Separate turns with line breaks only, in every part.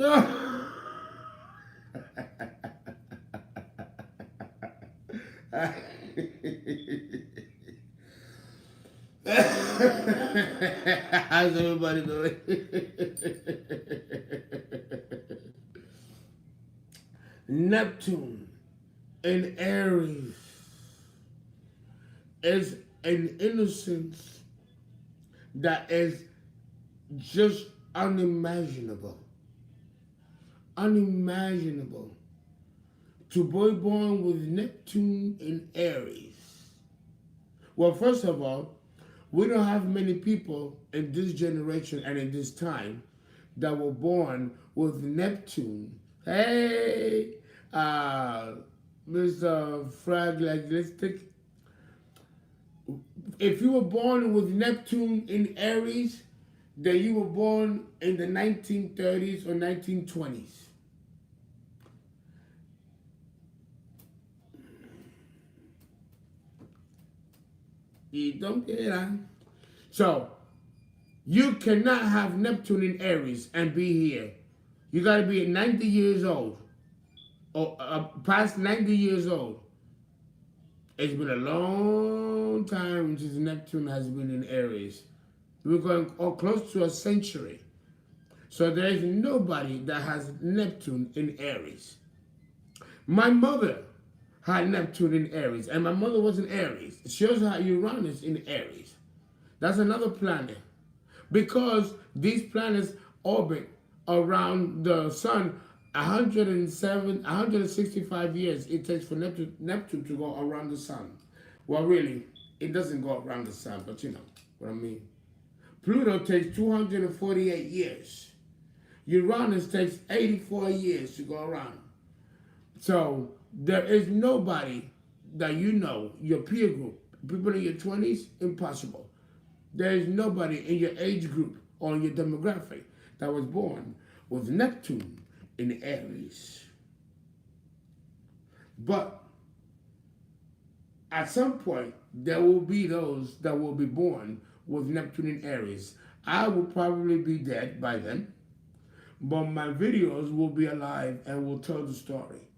How's everybody doing? Neptune in Aries is an innocence that is just unimaginable. Unimaginable. To be born with Neptune in Aries. Well, first of all, we don't have many people in this generation and in this time that were born with Neptune. Hey, Mr. Fraglegistic. If you were born with Neptune in Aries, then you were born in the 1930s or 1920s. You don't get it. So, you cannot have Neptune in Aries and be here. You got to be 90 years old or past 90 years old. It's been a long time since Neptune has been in Aries. We're going close to a century. So there is nobody that has Neptune in Aries. My mother had Neptune in Aries, and my mother was in Aries. It shows how Uranus in Aries. That's another planet. Because these planets orbit around the sun 165 years it takes for Neptune to go around the sun. Well, really, it doesn't go around the sun, but you know what I mean. Pluto takes 248 years. Uranus takes 84 years to go around. So there is nobody that you know, your peer group, people in your 20s, impossible. There is nobody in your age group or in your demographic that was born with Neptune in Aries. But at some point, there will be those that will be born with Neptune in Aries. I will probably be dead by then, but my videos will be alive and will tell the story.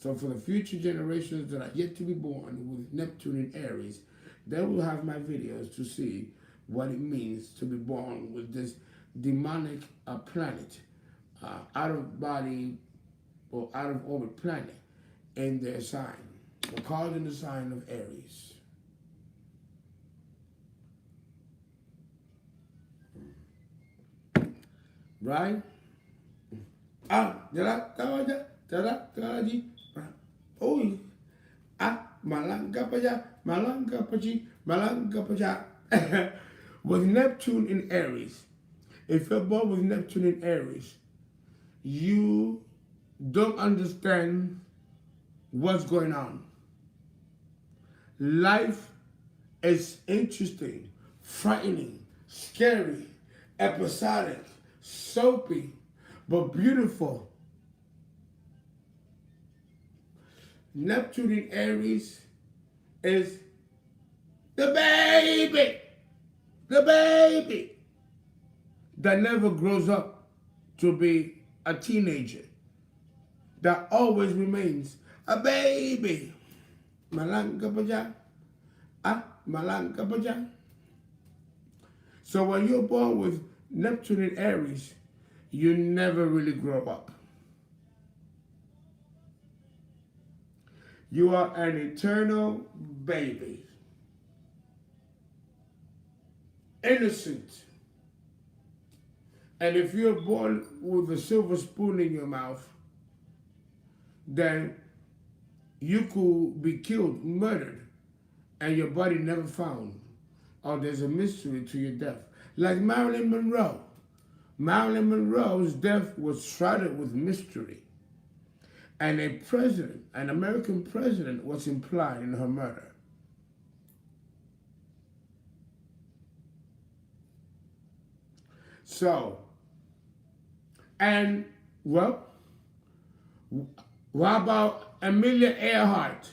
So for the future generations that are yet to be born with Neptune in Aries, they will have my videos to see what it means to be born with this demonic planet, out of body or out of orbit planet in their sign. They're called in the sign of Aries. Right? Oh, malanga paja. With Neptune in Aries, if you're born with Neptune in Aries, you don't understand what's going on. Life is interesting, frightening, scary, episodic, soapy, but beautiful. Neptune in Aries is the baby that never grows up to be a teenager, that always remains a baby. Malanga paja. So when you're born with Neptune in Aries, you never really grow up. You are an eternal baby. Innocent. And if you're born with a silver spoon in your mouth, then you could be killed, murdered, and your body never found. Or there's a mystery to your death. Like Marilyn Monroe. Marilyn Monroe's death was shrouded with mystery. And a president, an American president, was implied in her murder. So, and, well, what about Amelia Earhart?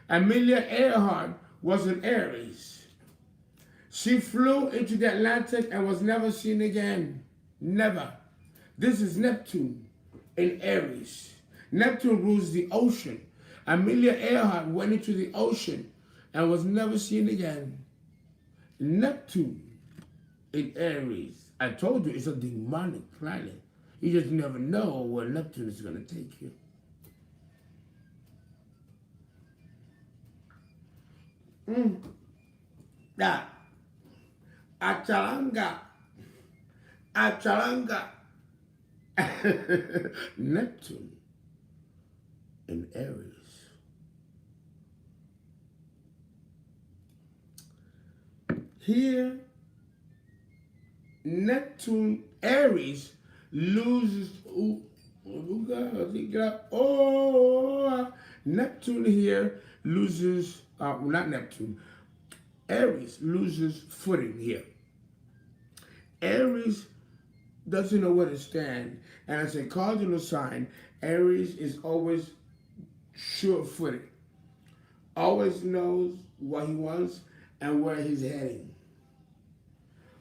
Amelia Earhart was an Aries. She flew into the Atlantic and was never seen again. Never. This is Neptune in Aries. Neptune rules the ocean. Amelia Earhart went into the ocean and was never seen again. Neptune in Aries. I told you it's a demonic planet. You just never know where Neptune is going to take you. Yeah. Achalanga. Neptune in Aries. Here, Neptune, Aries loses. Neptune here loses. Not Neptune. Aries loses footing here. Aries doesn't know where to stand, and as a cardinal sign, Aries is always sure-footed. Always knows what he wants and where he's heading.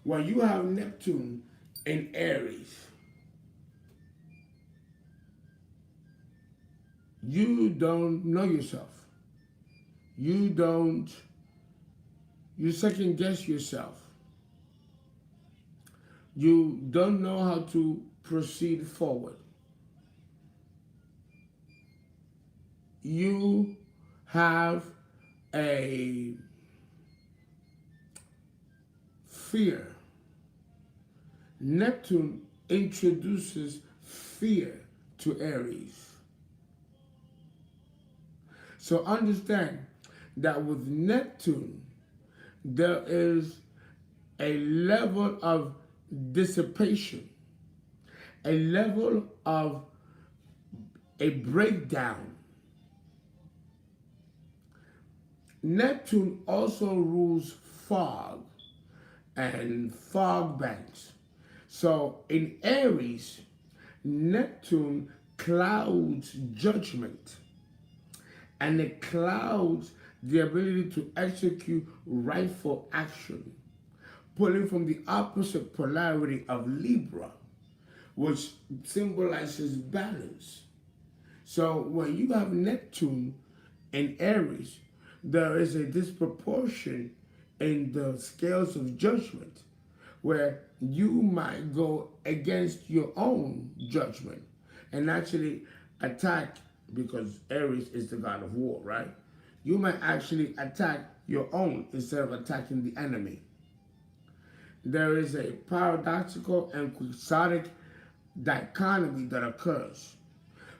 When you have Neptune in Aries, you don't know yourself. You second guess yourself. You don't know how to proceed forward. You have a fear. Neptune introduces fear to Aries. So understand that with Neptune, there is a level of dissipation, a level of a breakdown. Neptune also rules fog and fog banks. So in Aries, Neptune clouds judgment, and it clouds the ability to execute rightful action, pulling from the opposite polarity of Libra, which symbolizes balance. So when you have Neptune in Aries, there is a disproportion in the scales of judgment, where you might go against your own judgment and actually attack, because Aries is the god of war, right? You might actually attack your own instead of attacking the enemy. There is a paradoxical and quixotic dichotomy that occurs.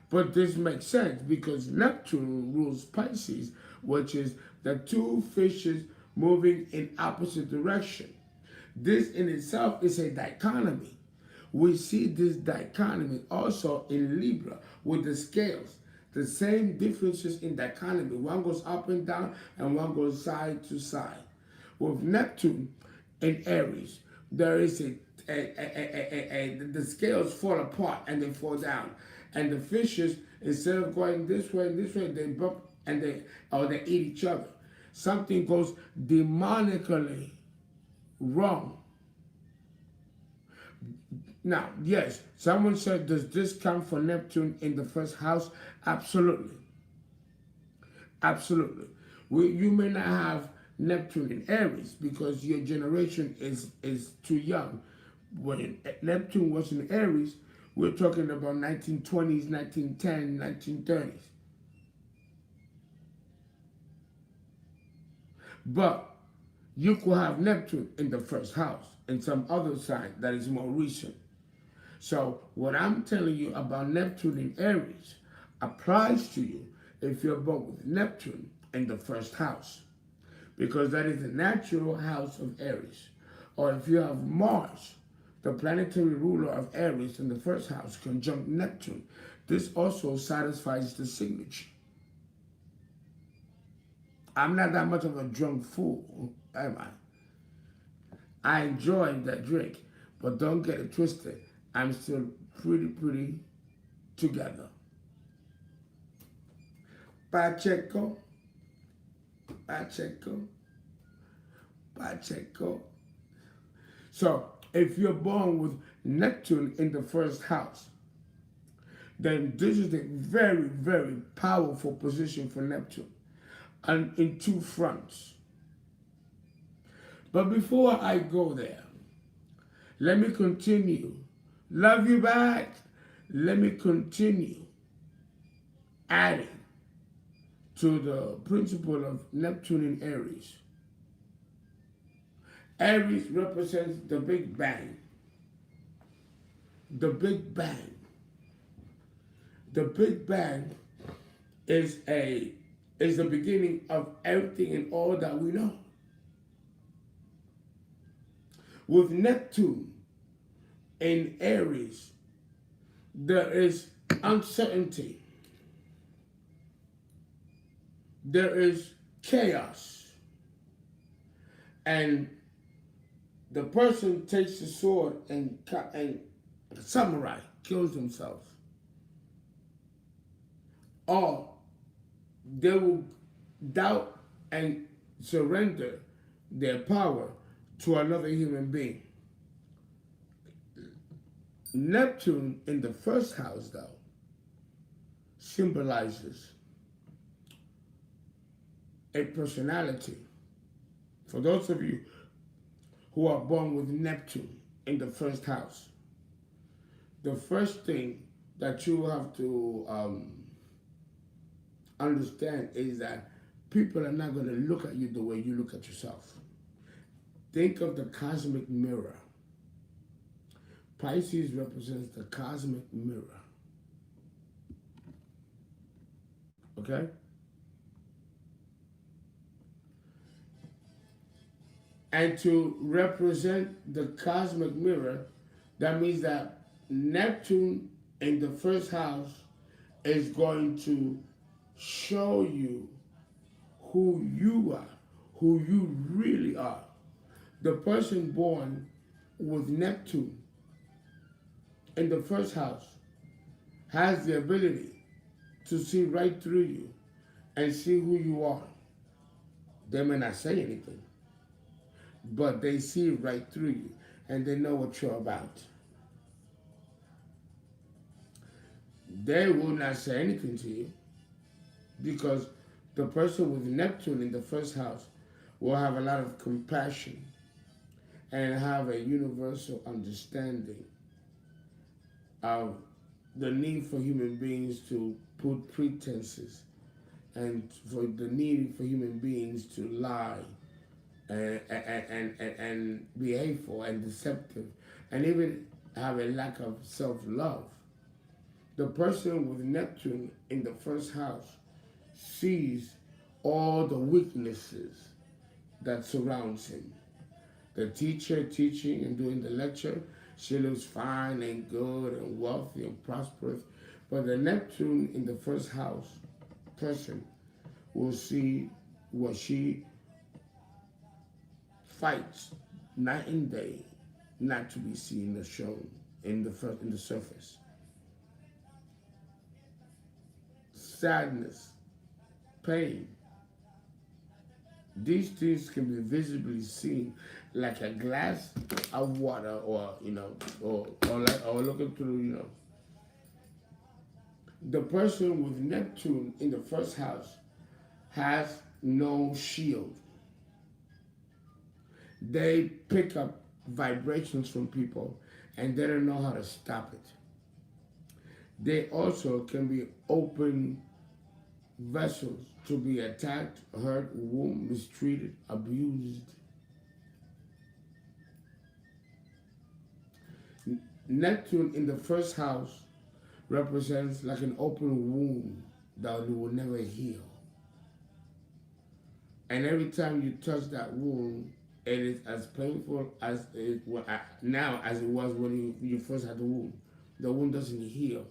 But this makes sense because Neptune rules Pisces, which is the two fishes moving in opposite direction. This in itself is a dichotomy. We see this dichotomy also in Libra with the scales. The same differences in dichotomy. One goes up and down and one goes side to side. With Neptune in Aries, there is the scales fall apart and they fall down. And the fishes, instead of going this way and this way, they bump and they eat each other. Something goes demonically wrong. Now, yes, someone said, does this come for Neptune in the first house? Absolutely. Absolutely. You may not have Neptune in Aries because your generation is too young. When Neptune was in Aries, we're talking about 1920s, 1910, 1930s. But you could have Neptune in the first house in some other sign that is more recent. So what I'm telling you about Neptune in Aries applies to you if you're born with Neptune in the first house, because that is the natural house of Aries. Or if you have Mars, the planetary ruler of Aries in the first house, conjunct Neptune, this also satisfies the signature. I'm not that much of a drunk fool, am I? I enjoy that drink, but don't get it twisted. I'm still pretty together. Pacheco. So, if you're born with Neptune in the first house, then this is a very, very powerful position for Neptune, and in two fronts. But before I go there, let me continue. Love you back. Let me continue adding to the principle of Neptune in Aries. Aries represents the Big Bang. The Big Bang. The Big Bang is the beginning of everything and all that we know. With Neptune in Aries, there is uncertainty. There is chaos. And the person takes the sword and samurai kills themselves. Or they will doubt and surrender their power to another human being. Neptune in the first house, though, symbolizes a personality. For those of you who are born with Neptune in the first house, the first thing that you have to understand is that people are not going to look at you the way you look at yourself. Think of the cosmic mirror. Pisces represents the cosmic mirror. Okay? And to represent the cosmic mirror, that means that Neptune in the first house is going to show you who you are, who you really are. The person born with Neptune in the first house has the ability to see right through you and see who you are. They may not say anything, but they see right through you and they know what you're about. They will not say anything to you because the person with Neptune in the first house will have a lot of compassion and have a universal understanding of the need for human beings to put pretenses and for the need for human beings to lie and be hateful and deceptive and even have a lack of self-love. The person with Neptune in the first house sees all the weaknesses that surrounds him. The teacher teaching and doing the lecture, she looks fine and good and wealthy and prosperous. But the Neptune in the first house person will see what she fights night and day not to be seen or shown in the surface. Sadness, pain. These things can be visibly seen like a glass of water or looking through, The person with Neptune in the first house has no shield. They pick up vibrations from people and they don't know how to stop it. They also can be open vessels to be attacked, hurt, wounded, mistreated, abused. Neptune in the first house represents like an open wound that you will never heal. And every time you touch that wound, it is as painful as it now as it was when you first had the wound. The wound doesn't heal.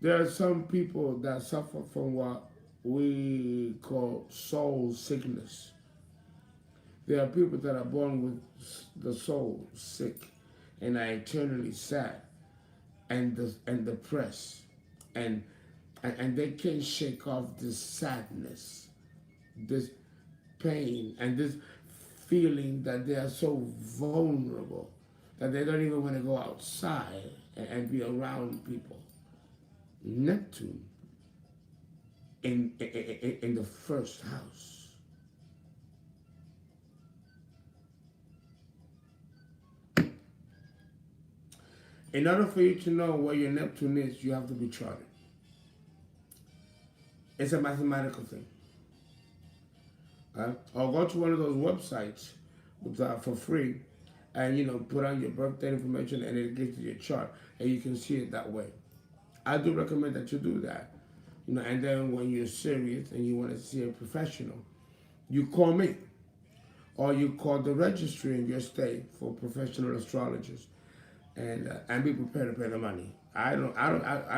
There are some people that suffer from what we call soul sickness. There are people that are born with the soul sick and are eternally sad and depressed, and they can't shake off this sadness, this pain, and this feeling that they are so vulnerable that they don't even want to go outside and be around people. Neptune in the first house. In order for you to know where your Neptune is, you have to be charted. It's a mathematical thing. Or go to one of those websites for free and put on your birthday information and it gives you your chart and you can see it that way. I do recommend that you do that. And then when you're serious and you want to see a professional, you call me. Or you call the registry in your state for professional astrologers and be prepared to pay the money. I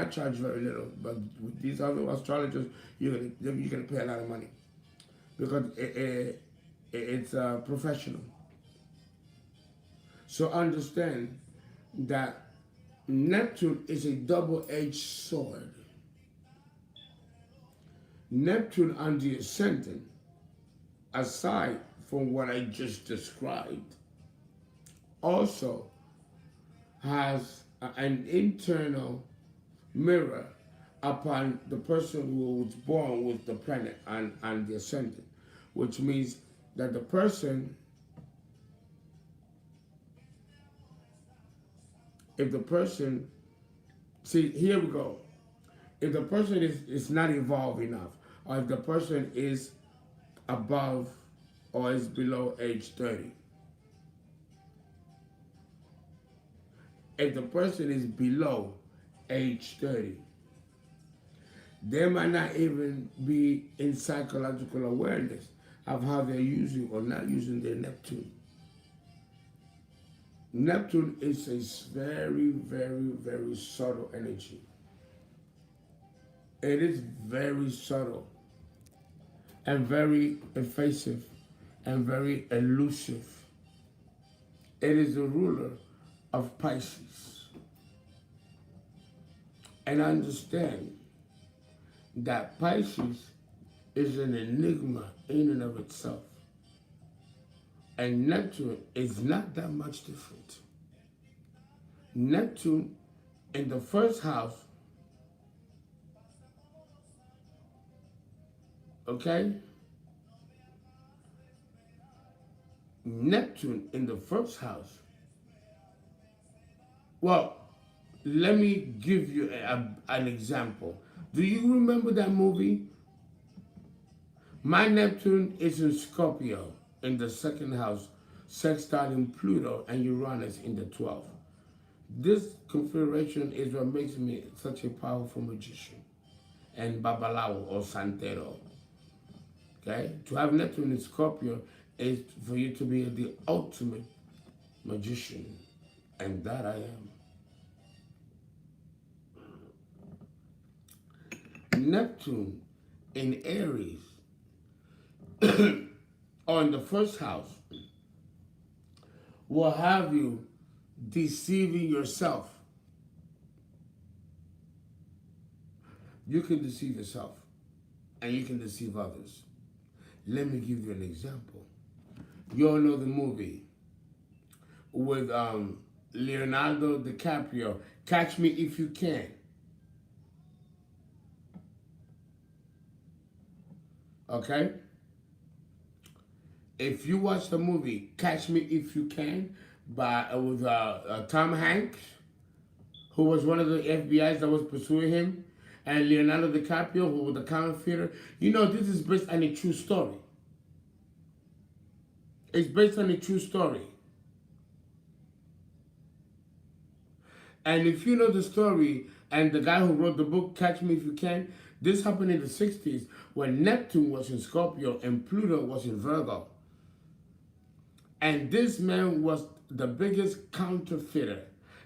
charge very little, but with these other astrologers, you're gonna pay a lot of money because it's professional. So understand that Neptune is a double-edged sword. Neptune on the ascendant, aside from what I just described, also has an internal mirror upon the person who was born with the planet on the ascendant, which means that the person, see, here we go. If the person is not evolved enough, or if the person is above or is below age 30. If the person is below age 30, they might not even be in psychological awareness of how they're using or not using their Neptune. Neptune is a very, very, very subtle energy. It is very subtle and very evasive and very elusive. It is the ruler of Pisces. And understand that Pisces is an enigma in and of itself. And Neptune is not that much different. Neptune in the first house, okay? Neptune in the first house. Well, let me give you an example. Do you remember that movie? My Neptune is in Scorpio in the second house, sextiling Pluto and Uranus in the 12th. This configuration is what makes me such a powerful magician and babalao or santero. Okay? To have Neptune in Scorpio is for you to be the ultimate magician, and that I am. Neptune in Aries or in the first house will have you deceiving yourself. You can deceive yourself and you can deceive others. Let me give you an example. You all know the movie with Leonardo DiCaprio, Catch Me If You Can. Okay? If you watch the movie Catch Me If You Can with Tom Hanks, who was one of the FBI's that was pursuing him, and Leonardo DiCaprio, who was the counterfeiter, you know this is based on a true story. It's based on a true story. And if you know the story, and the guy who wrote the book, Catch Me If You Can, this happened in the 60s when Neptune was in Scorpio and Pluto was in Virgo. And this man was the biggest counterfeiter.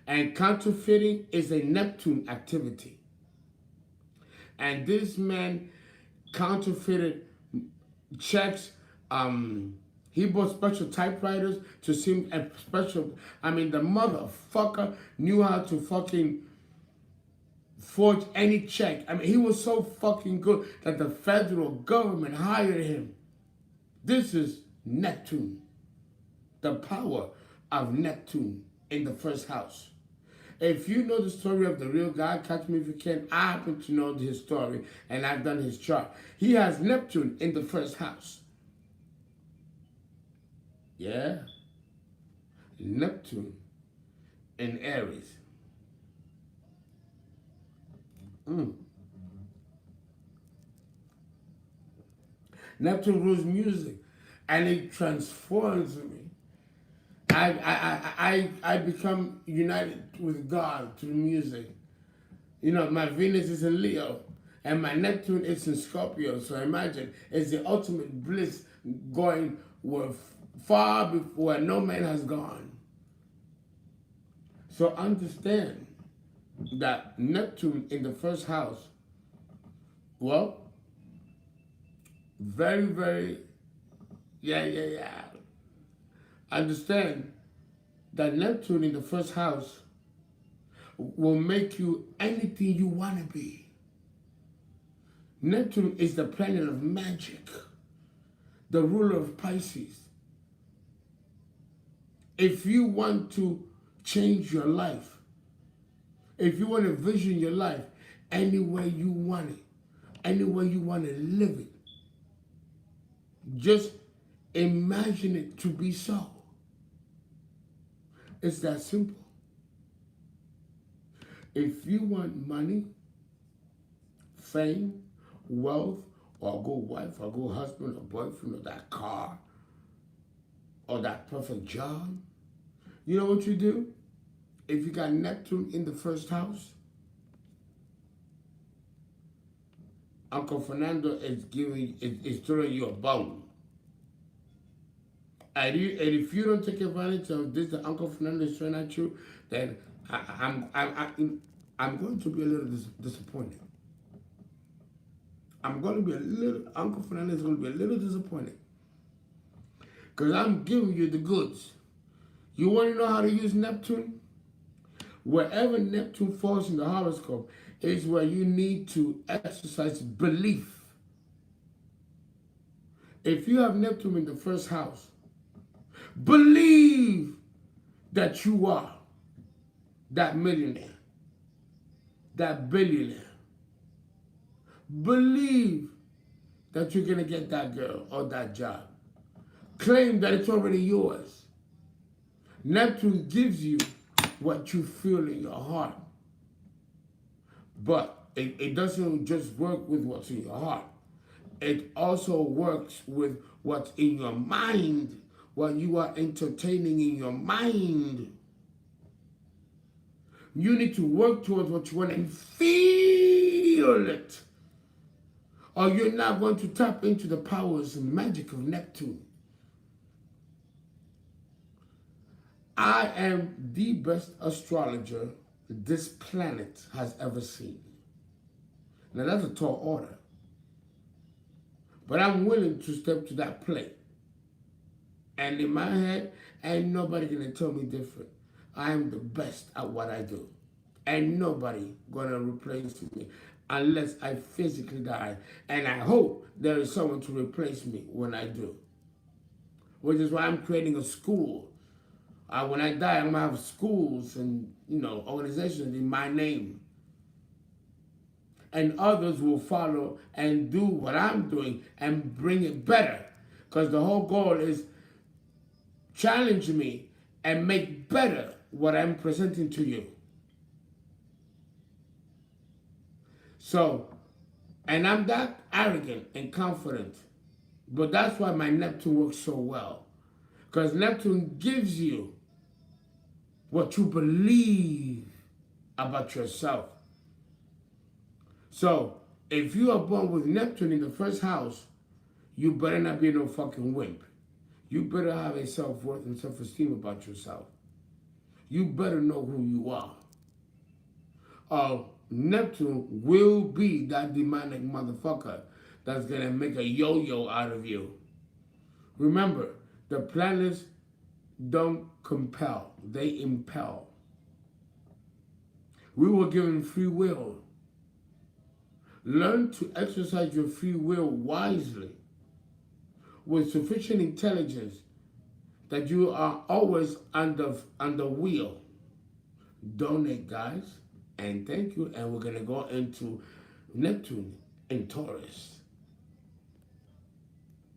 And counterfeiting is a Neptune activity. And this man counterfeited checks. He bought special typewriters to seem special. I mean, the motherfucker knew how to fucking forge any check. I mean, he was so fucking good that the federal government hired him. This is Neptune. The power of Neptune in the first house. If you know the story of the real guy, catch me if you can. I happen to know his story, and I've done his chart. He has Neptune in the first house. Yeah. Neptune in Aries. Neptune rules music, and it transforms me. I become united with God through music. You know, my Venus is in Leo, and my Neptune is in Scorpio. So imagine, it's the ultimate bliss going with far before no man has gone. So understand that Neptune in the first house, well, very, very, yeah. Understand that Neptune in the first house will make you anything you want to be. Neptune is the planet of magic, the ruler of Pisces. If you want to change your life, if you want to vision your life any way you want it, any way you want to live it, just imagine it to be so. It's that simple. If you want money, fame, wealth, or a good wife, or a good husband, or boyfriend, or that car, or that perfect job, you know what you do? If you got Neptune in the first house, Uncle Fernando is throwing you a bone. And if you don't take advantage of this that Uncle Fernando is throwing at you, then I'm going to be a little disappointed. Uncle Fernando is going to be a little disappointed. Because I'm giving you the goods. You want to know how to use Neptune? Wherever Neptune falls in the horoscope is where you need to exercise belief. If you have Neptune in the first house, believe that you are that millionaire, that billionaire. Believe that you're going to get that girl or that job. Claim that it's already yours. Neptune gives you what you feel in your heart. But it doesn't just work with what's in your heart. It also works with what's in your mind, what you are entertaining in your mind. You need to work towards what you want and feel it. Or you're not going to tap into the powers and magic of Neptune. I am the best astrologer this planet has ever seen. Now that's a tall order. But I'm willing to step to that plate. And in my head, ain't nobody gonna tell me different. I am the best at what I do. Ain't nobody gonna replace me unless I physically die. And I hope there is someone to replace me when I do. Which is why I'm creating a school. When I die, I'm gonna have schools and organizations in my name. And others will follow and do what I'm doing and bring it better. Because the whole goal is challenge me and make better what I'm presenting to you. So, and I'm that arrogant and confident. But that's why my Neptune works so well. Because Neptune gives you what you believe about yourself. So, if you are born with Neptune in the first house, you better not be no fucking wimp. You better have a self-worth and self-esteem about yourself. You better know who you are. Neptune will be that demonic motherfucker that's gonna make a yo-yo out of you. Remember, the planets don't compel, they impel. We were given free will. Learn to exercise your free will wisely with sufficient intelligence that you are always on the wheel. donate, guys. And thank you. And we're going to go into Neptune in Taurus.